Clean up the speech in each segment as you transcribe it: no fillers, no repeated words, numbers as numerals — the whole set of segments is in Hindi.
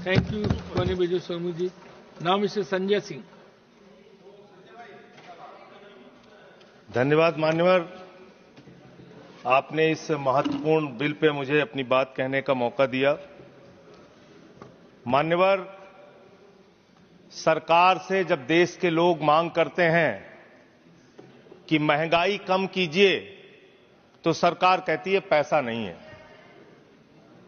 Thank you, Koni Biju Somuji. Now, Mr. Sanjay Singh. धन्यवाद मान्यवर, आपने इस महत्वपूर्ण बिल पे मुझे अपनी बात कहने का मौका दिया। मान्यवर, सरकार से जब देश के लोग मांग करते हैं कि महंगाई कम कीजिए, तो सरकार कहती है पैसा नहीं है।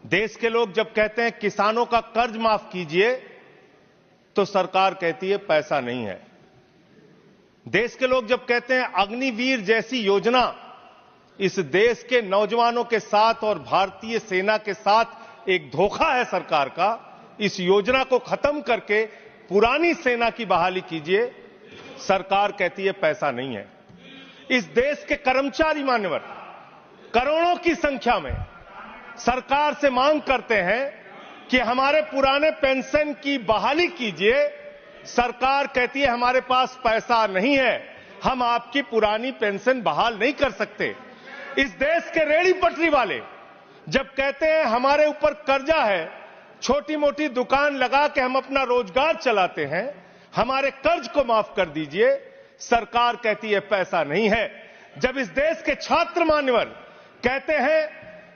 देश के लोग जब कहते हैं किसानों का कर्ज माफ कीजिए, तो सरकार कहती है पैसा नहीं है। देश के लोग जब कहते हैं अग्निवीर जैसी योजना इस देश के नौजवानों के साथ और भारतीय सेना के साथ एक धोखा है सरकार का, इस योजना को खत्म करके पुरानी सेना की बहाली कीजिए, सरकार कहती है पैसा नहीं है। इस देश के कर्मचारी मान्यवर करोड़ों की संख्या में सरकार से मांग करते हैं कि हमारे पुराने पेंशन की बहाली कीजिए, सरकार कहती है हमारे पास पैसा नहीं है, हम आपकी पुरानी पेंशन बहाल नहीं कर सकते। इस देश के रेहड़ी पटरी वाले जब कहते हैं हमारे ऊपर कर्जा है, छोटी मोटी दुकान लगा के हम अपना रोजगार चलाते हैं, हमारे कर्ज को माफ कर दीजिए, सरकार कहती है पैसा नहीं है। जब इस देश के छात्र मान्यवर कहते हैं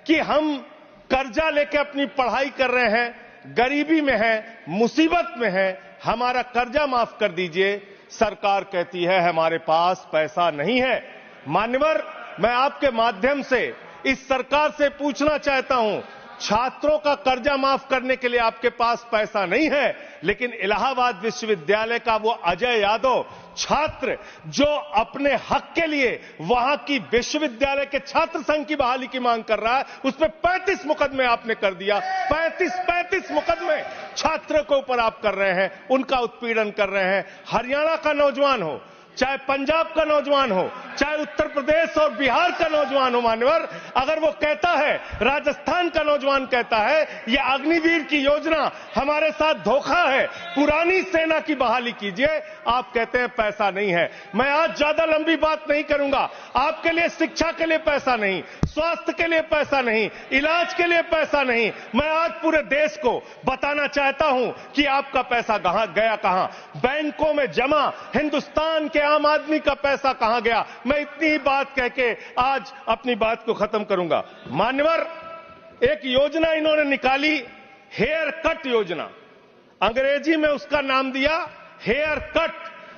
कि हम कर्जा लेके अपनी पढ़ाई कर रहे हैं, गरीबी में हैं, मुसीबत में हैं, हमारा कर्जा माफ कर दीजिए, सरकार कहती है हमारे पास पैसा नहीं है। मान्यवर, मैं आपके माध्यम से इस सरकार से पूछना चाहता हूं, छात्रों का कर्जा माफ करने के लिए आपके पास पैसा नहीं है, लेकिन इलाहाबाद विश्वविद्यालय का वो अजय यादव छात्र जो अपने हक के लिए वहां की विश्वविद्यालय के छात्र संघ की बहाली की मांग कर रहा है, उस पर 35 मुकदमे आपने कर दिया। 35 मुकदमे छात्रों के ऊपर आप कर रहे हैं, उनका उत्पीड़न कर रहे हैं। हरियाणा का नौजवान हो, चाहे पंजाब का नौजवान हो, चाहे उत्तर प्रदेश और बिहार का नौजवान हो मान्यवर, अगर वो कहता है, राजस्थान का नौजवान कहता है ये अग्निवीर की योजना हमारे साथ धोखा है, पुरानी सेना की बहाली कीजिए, आप कहते हैं पैसा नहीं है। मैं आज ज्यादा लंबी बात नहीं करूंगा। आपके लिए शिक्षा के लिए पैसा नहीं, स्वास्थ्य के लिए पैसा नहीं, इलाज के लिए पैसा नहीं, मैं आज पूरे देश को बताना चाहता हूं कि आपका पैसा कहां गया, कहां बैंकों में जमा हिंदुस्तान के आम आदमी का पैसा कहां गया। मैं इतनी ही बात कह के आज अपनी बात को खत्म करूंगा। मान्यवर, एक योजना इन्होंने निकाली, हेयर कट योजना, अंग्रेजी में उसका नाम दिया हेयर कट,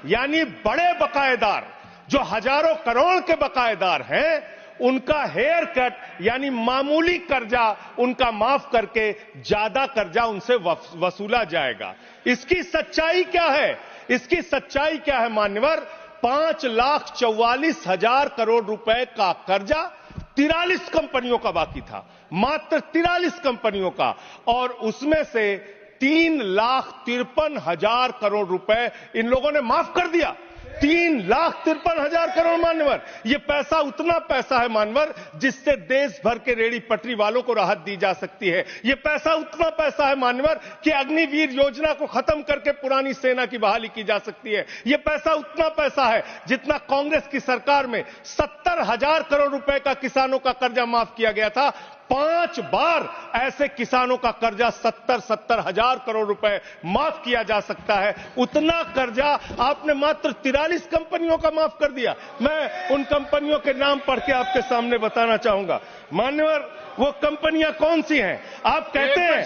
यानी बड़े बकायेदार जो हजारों करोड़ के बकायेदार हैं, उनका हेयर कट यानी मामूली कर्जा उनका माफ करके ज्यादा कर्जा उनसे वसूला जाएगा। इसकी सच्चाई क्या है? इसकी सच्चाई क्या है मान्यवर? 5,44,000 करोड़ रुपए का कर्जा 43 कंपनियों का बाकी था, मात्र 43 कंपनियों का, और उसमें से 3,53,000 करोड़ रुपए इन लोगों ने माफ कर दिया। 3,53,000 करोड़ मान्यवर, ये पैसा उतना पैसा है मान्यवर जिससे देश भर के रेहड़ी पटरी वालों को राहत दी जा सकती है। ये पैसा उतना पैसा है मान्यवर कि अग्निवीर योजना को खत्म करके पुरानी सेना की बहाली की जा सकती है। ये पैसा उतना पैसा है जितना कांग्रेस की सरकार में 70,000 करोड़ रुपए का किसानों का कर्जा माफ किया गया था। 5 बार ऐसे किसानों का कर्जा 70,000 करोड़ रुपए माफ किया जा सकता है। उतना कर्जा आपने मात्र 43 कंपनियों का माफ कर दिया। मैं उन कंपनियों के नाम पढ़ के आपके सामने बताना चाहूंगा। मान्यवर, वो कंपनियां कौन सी हैं? आप कहते हैं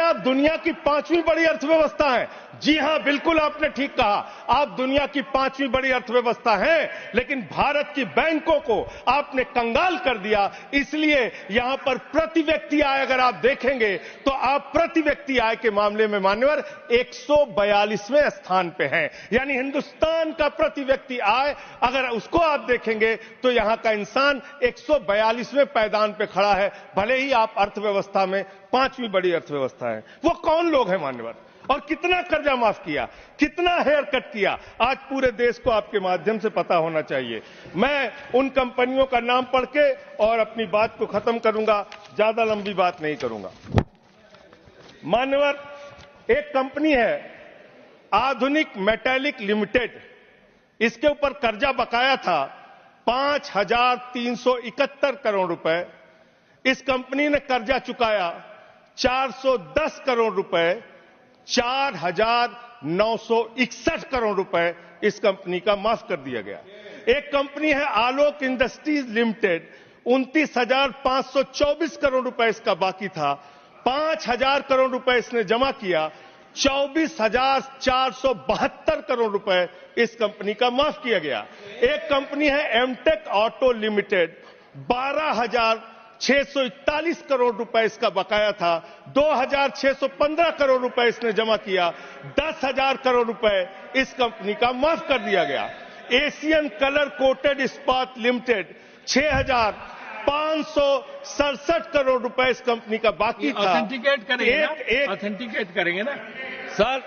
आप दुनिया की 5वीं बड़ी अर्थव्यवस्था है। जी हां, बिल्कुल आपने ठीक कहा, आप दुनिया की 5वीं बड़ी अर्थव्यवस्था हैं, लेकिन भारत की बैंकों को आपने कंगाल कर दिया। इसलिए यहां पर प्रति व्यक्ति आय अगर आप देखेंगे तो आप प्रति व्यक्ति आय के मामले में मान्यवर 142वें स्थान पे हैं। यानी हिंदुस्तान का प्रति व्यक्ति आय अगर उसको आप देखेंगे तो यहां का इंसान 142वें पायदान पे खड़ा है, भले ही आप अर्थव्यवस्था में 5वीं बड़ी अर्थव्यवस्था है। वो कौन लोग हैं मान्यवर, और कितना कर्जा माफ किया, कितना हेयर कट किया, आज पूरे देश को आपके माध्यम से पता होना चाहिए। मैं उन कंपनियों का नाम पढ़ के और अपनी बात को खत्म करूंगा, ज्यादा लंबी बात नहीं करूंगा। मान्यवर, एक कंपनी है आधुनिक मेटालिक लिमिटेड, इसके ऊपर कर्जा बकाया था 5,371 करोड़ रुपए। इस कंपनी ने कर्जा चुकाया 410 करोड़ रुपए, 4,961 करोड़ रुपए इस कंपनी का माफ कर दिया गया। एक कंपनी है आलोक इंडस्ट्रीज लिमिटेड, 29,524 करोड़ रुपए इसका बाकी था, 5,000 करोड़ रुपए इसने जमा किया, 24,472 करोड़ रुपए इस कंपनी का माफ किया गया। एक कंपनी है एमटेक ऑटो लिमिटेड, 12,641 करोड़ रुपए इसका बकाया था, 2,615 करोड़ रुपए इसने जमा किया, 10,000 करोड़ रुपए इस कंपनी का माफ कर दिया गया। एशियन कलर कोटेड इस्पात लिमिटेड, 6,567 करोड़ रुपए इस कंपनी का बाकी था। ऑथेंटिकेट करेंगे ना? ऑथेंटिकेट करेंगे ना सर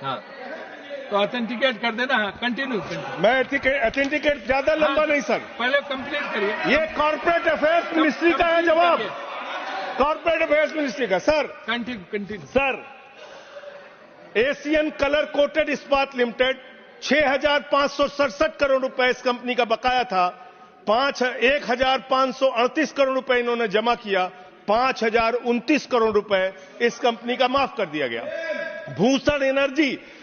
हाँ, तो ऑथेंटिकेट कर देना। हाँ, कंटिन्यू। मैं ऑथेंटिकेट ज्यादा लंबा नहीं सर, पहले कंप्लीट करिए। ये कॉर्पोरेट अफेयर्स मिनिस्ट्री का है जवाब, कॉर्पोरेट अफेयर्स मिनिस्ट्री का। Sir continue. Sir, Asian colour coated इस्पात लिमिटेड, 6,567 करोड़ रुपए इस कंपनी का बकाया था, 1,538 करोड़ रुपए इन्होंने जमा किया, 5,029 करोड़ रुपए इस कंपनी का माफ कर दिया गया।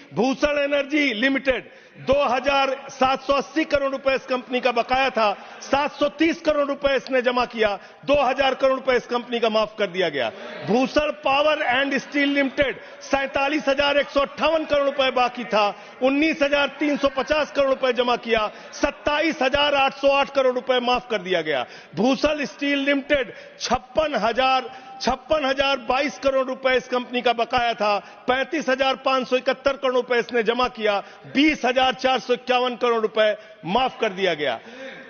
भूषण एनर्जी लिमिटेड, 2,780 करोड़ रुपए इस कंपनी का बकाया था, 730 करोड़ रुपए इसने जमा किया, 2,000 करोड़ रुपए इस कंपनी का माफ कर दिया गया। Bhushan power and steel limited, 47,158 crore रुपए बाकी था, 19,350 करोड़ रुपए जमा किया, 27,808 करोड़ रुपए माफ कर दिया गया। भूषण स्टील लिमिटेड, 56,022 करोड़ रुपए इस कंपनी का बकाया था, 35,571 करोड़ रुपए इसने जमा किया, 20,451 करोड़ रुपए माफ कर दिया गया।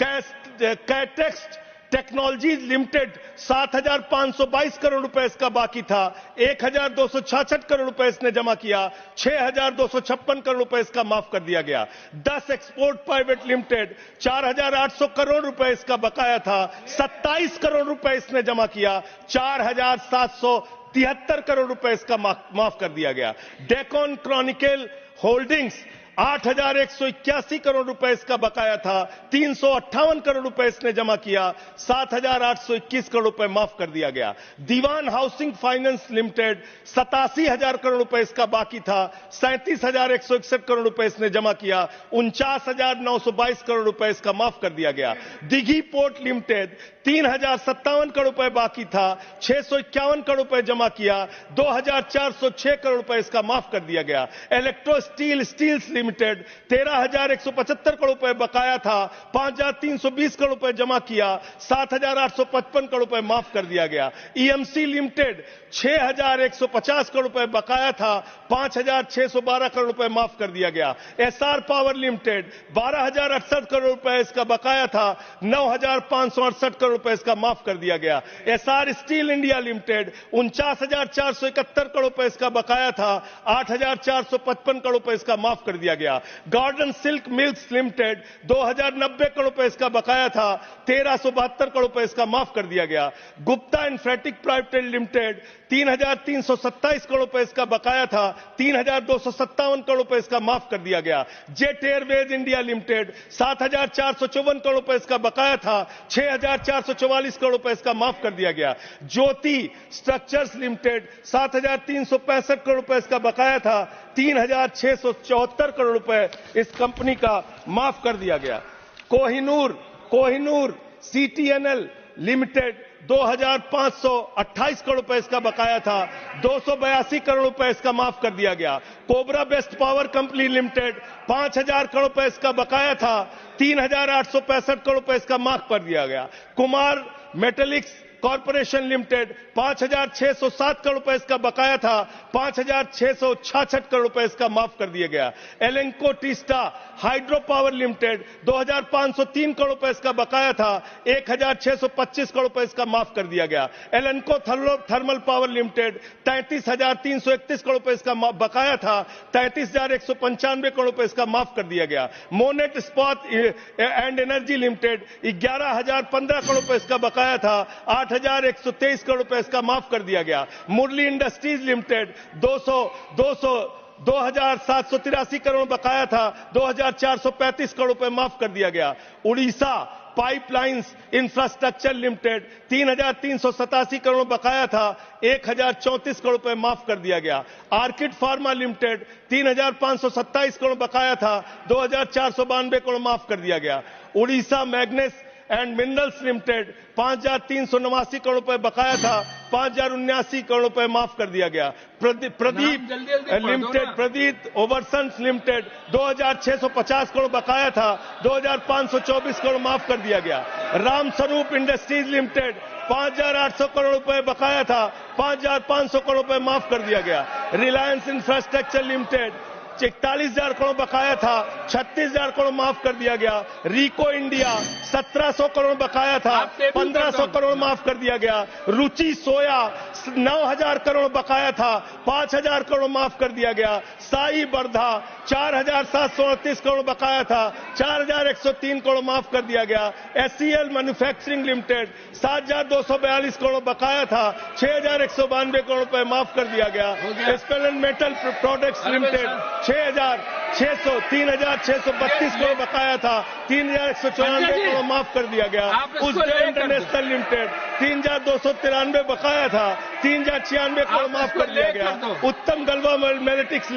कैटेक्स टेक्नोलॉजीज लिमिटेड, 7,522 करोड़ रुपए इसका बाकी था, 1,266 करोड़ रुपए इसने जमा किया, 6,256 करोड़ रुपए इसका माफ कर दिया गया। 10 एक्सपोर्ट प्राइवेट लिमिटेड, 4,800 करोड़ रुपए इसका बकाया था, 27 करोड़ रुपए इसने जमा किया, 4,773 करोड़ रुपए इसका माफ कर दिया गया। डेकॉन क्रॉनिकल होल्डिंग्स, 8,181 करोड़ रुपए इसका बकाया था, 358 करोड़ रुपए इसने जमा किया, 7,821 करोड़ रुपए माफ कर दिया गया। दीवान हाउसिंग फाइनेंस लिमिटेड, 87,000 करोड़ रुपए इसका बाकी था, 37,161 करोड़ रुपए इसने जमा किया, 49,922 करोड़ रुपए इसका माफ कर दिया गया। दिघी पोर्ट लिमिटेड, 3,057 करोड़ रुपए बाकी था, 651 करोड़ रुपए जमा किया, 2,406 करोड़ रुपए इसका माफ कर दिया गया। इलेक्ट्रो स्टील्स लिमिटेड, 13,175 करोड़ रुपए बकाया था, 5,320 करोड़ रुपए जमा किया, 7,855 करोड़ रुपए माफ कर दिया गया। ईएमसी लिमिटेड, 6,150 करोड़ रुपए बकाया था, 5,612 करोड़ रुपए माफ कर दिया गया। एसआर पावर लिमिटेड, 12,068 करोड़ रुपए इसका बकाया था, 9,568 करोड़ रुपए इसका माफ कर दिया गया। SR steel India limited, 49,471 crore रुपए इसका बकाया था, 8,455 करोड़ रुपए इसका माफ कर दिया गया। Garden silk mills limited, 2,090 crore रुपए इसका बकाया था, 1,372 करोड़ रुपए इसका माफ कर दिया गया। गुप्ता इंफ्रेटिक प्राइवेट लिमिटेड, 3,327 करोड़ रुपए इसका बकाया था, 3,257 करोड़ रुपए इसका माफ कर दिया गया। Jet Airways India limited, 7,454 crore रुपए इसका बकाया था, 6,444 करोड़ रुपए इसका माफ कर दिया गया। ज्योति स्ट्रक्चर्स लिमिटेड, 7,365 करोड़ रुपए इसका बकाया था, 3,674 करोड़ रुपए इस कंपनी का माफ कर दिया गया। कोहिनूर सीटीएनएल लिमिटेड, 2,528 करोड़ रुपए इसका बकाया था, 282 करोड़ रुपए इसका माफ कर दिया गया। Cobra best power company limited, 5,000 crore रुपए इसका बकाया था, 3,865 करोड़ रुपए इसका माफ कर दिया गया। Kumar metallics corporation limited, 5,607 crore रुपए इसका बकाया था, 5,666 करोड़ रुपए इसका माफ कर दिया गया। Lanco Teesta hydro power limited, 2,503 crore रुपए इसका बकाया था, 1,625 करोड़ रुपए इसका माफ कर दिया गया। एलेंको थर्मल पावर लिमिटेड, 33,331 करोड़ रुपए इसका बकाया था, 33,195 करोड़ रुपए इसका माफ कर दिया गया। मोनेट इस्पात एंड एनर्जी लिमिटेड, 11,015 करोड़ रुपए इसका बकाया था, 8,123 करोड़ रुपए इसका माफ कर दिया गया। मुरली इंडस्ट्रीज लिमिटेड, 2,783 करोड़ बकाया था, 2,435 करोड़ रुपए माफ कर दिया गया। Orissa pipelines infrastructure limited 3,387 crore बकाया था, 1,034 करोड़ रुपए माफ कर दिया गया। आर्किड फार्मा लिमिटेड 3,527 करोड़ बकाया था, 2,492 करोड़ माफ कर दिया गया। Orissa मैग्नेस and minerals limited 5,389 crore रुपए बकाया था, 5,079 करोड़ रुपए माफ कर दिया गया। प्रदीप लिमिटेड, प्रदीप ओवरसन्स लिमिटेड 2,650 करोड़ बकाया था, 2,524 करोड़ माफ कर दिया गया। रामस्वरूप इंडस्ट्रीज लिमिटेड 5,800 करोड़ रुपए बकाया था, 5,500 करोड़ रुपए माफ कर दिया गया। रिलायंस इंफ्रास्ट्रक्चर लिमिटेड 41,000 करोड़ बकाया था, 36,000 करोड़ माफ कर दिया गया। रिको इंडिया 1,700 करोड़ बकाया था, 1,500 करोड़ माफ कर दिया गया। रुचि सोया 9,000 करोड़ बकाया था, 5,000 करोड़ माफ कर दिया गया। साई बर्धा 4,738 करोड़ बकाया था, 4,103 करोड़ माफ कर दिया गया। SCL मैन्युफैक्चरिंग लिमिटेड 7,242 करोड़ बकाया था, 6,192 करोड़ रुपए माफ कर दिया गया। स्पेलेंट मेटल प्रोडक्ट्स लिमिटेड 3,632 करोड़ बकाया था, 3,194 करोड़ माफ कर दिया गया। उज्जैन इंटरनेशनल लिमिटेड 3,293 बकाया था, 3,096 करोड़ माफ कर दिया गया। उत्तम गलवा मेटेलिक्स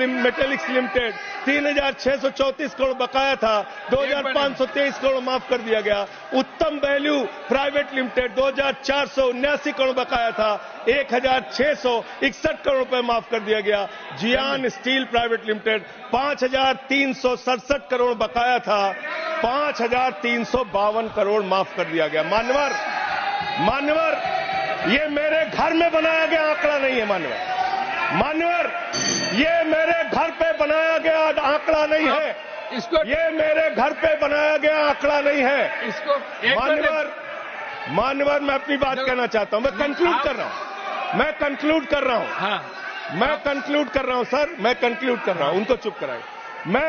लिमिटेड 3,634 करोड़ बकाया था, 2,523 करोड़ माफ कर दिया गया। उत्तम वैल्यू प्राइवेट लिमिटेड 2,479 करोड़ बकाया था, 1,661 करोड़ रुपए माफ कर दिया गया। जियान स्टील प्राइवेट लिमिटेड 5,367 करोड़ बकाया था, 5,352 करोड़ माफ कर दिया गया। मान्यवर, ये मेरे घर में बनाया गया आंकड़ा नहीं है। मान्यवर, ये मेरे घर पे बनाया गया आंकड़ा नहीं है। ये मेरे घर पे बनाया गया आंकड़ा नहीं है। मान्यवर, मैं अपनी बात कहना चाहता हूं। मैं कंक्लूड कर रहा हूं सर, मैं कंक्लूड कर रहा हूं। उनको चुप कराए।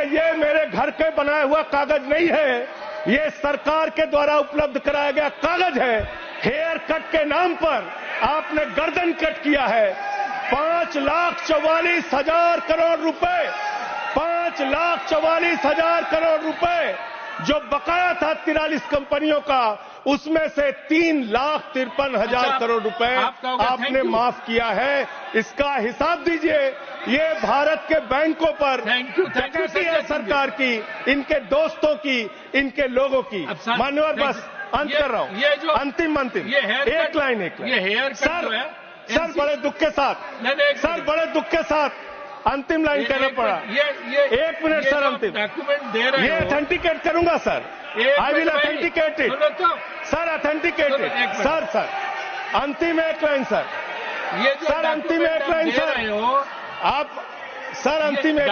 ये मेरे घर के बनाया हुआ कागज नहीं है, ये सरकार के द्वारा उपलब्ध कराया गया कागज है। हेयर कट के नाम पर आपने गर्दन कट किया है। 5,44,000 करोड़ रुपए, 5,44,000 करोड़ रुपए जो बकाया था 43 कंपनियों का, उसमें से 3,53,000 करोड़ रुपए आपने माफ किया है। इसका हिसाब दीजिए। ये भारत के बैंकों पर डकैती है सरकार की, इनके दोस्तों की, इनके लोगों की। मान्यवर, बस अंत कर रहा हूं। अंतिम एक लाइन सर, बड़े दुख के साथ अंतिम लाइन कहना पड़ा। 1 मिनट सर, अंतिम डॉक्यूमेंट दे रहे ये ऑथेंटिकेट करूंगा sir. I will authenticate it sir, authenticate it sir. अंतिम एक लाइन सर, सर अंतिम एक लाइन सर, आप सर अंतिम एक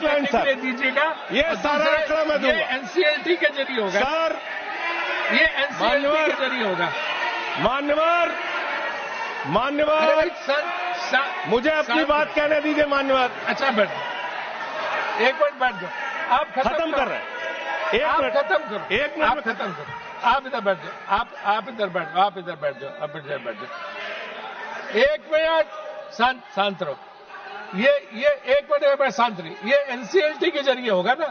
लाइन सर दीजिएगा। ये सारा आंकड़ा मैं दूंगा। एनसीएलटी के जरिए होगा सर, ये एनसीएलटी के जरिए होगा। मान्यवर, मुझे अपनी बात कहने दीजिए। मान्यवर, अच्छा बैठ, एक मिनट बैठ जाओ। आप खत्म कर रहे हैं। एक मिनट खत्म करो। आप खत्म करो। आप इधर बैठ जाओ। आप इधर बैठ जाओ। आप इधर बैठ जाओ। एक मिनट शांत रहो। ये एक मिनट शांत रही। ये एनसीएलटी के जरिए होगा ना?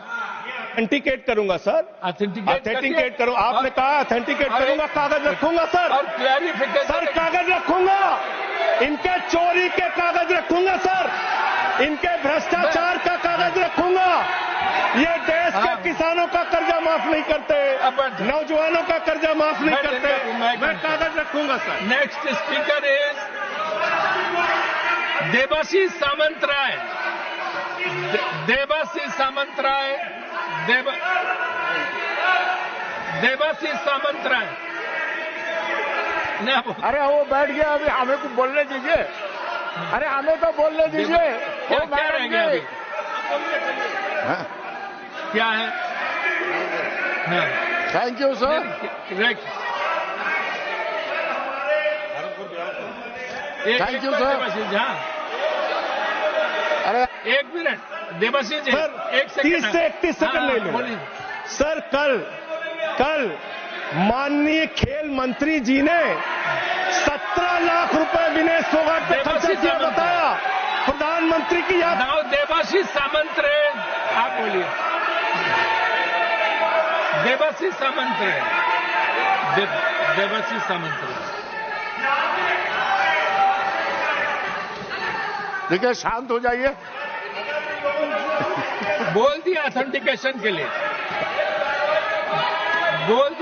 ऑथेंटिकेट करूंगा सर। ऑथेंटिकेट करूंगा। आपने कहा ऑथेंटिकेट करूंगा। कागज रखूंगा सर। और क्लैरिफिकेशन सर, कागज रखूंगा। इनके चोरी के कागज रखूंगा सर। इनके भ्रष्टाचार का कागज रखूंगा। ये देश के किसानों का कर्जा माफ नहीं करते, नौजवानों का कर्जा माफ नहीं करते। मैं कागज रखूंगा sir. Next speaker is Debashish Samantaray. Debashish Samantaray. अरे वो बैठ गया, अभी हमें को बोलने दीजिए। अरे हमें तो बोलने दीजिए। क्या रह गया अभी? क्या है? Thank you sir. Thank you sir. अरे 1 मिनट देबाशीष जी, 30 से 31 सेकंड ले लो सर। कल माननीय खेल मंत्री जी ने 17 लाख रुपए विनेश फोगाट पे खर्च किया, बताया। प्रधानमंत्री की याद। देबाशीष सामंतराय, आप बोलिए। देवाशीष सामंत है, देवाशीष सामंत है। देखिए, शांत हो जाइए। बोल दिया ऑथेंटिकेशन के लिए, बोल दिया।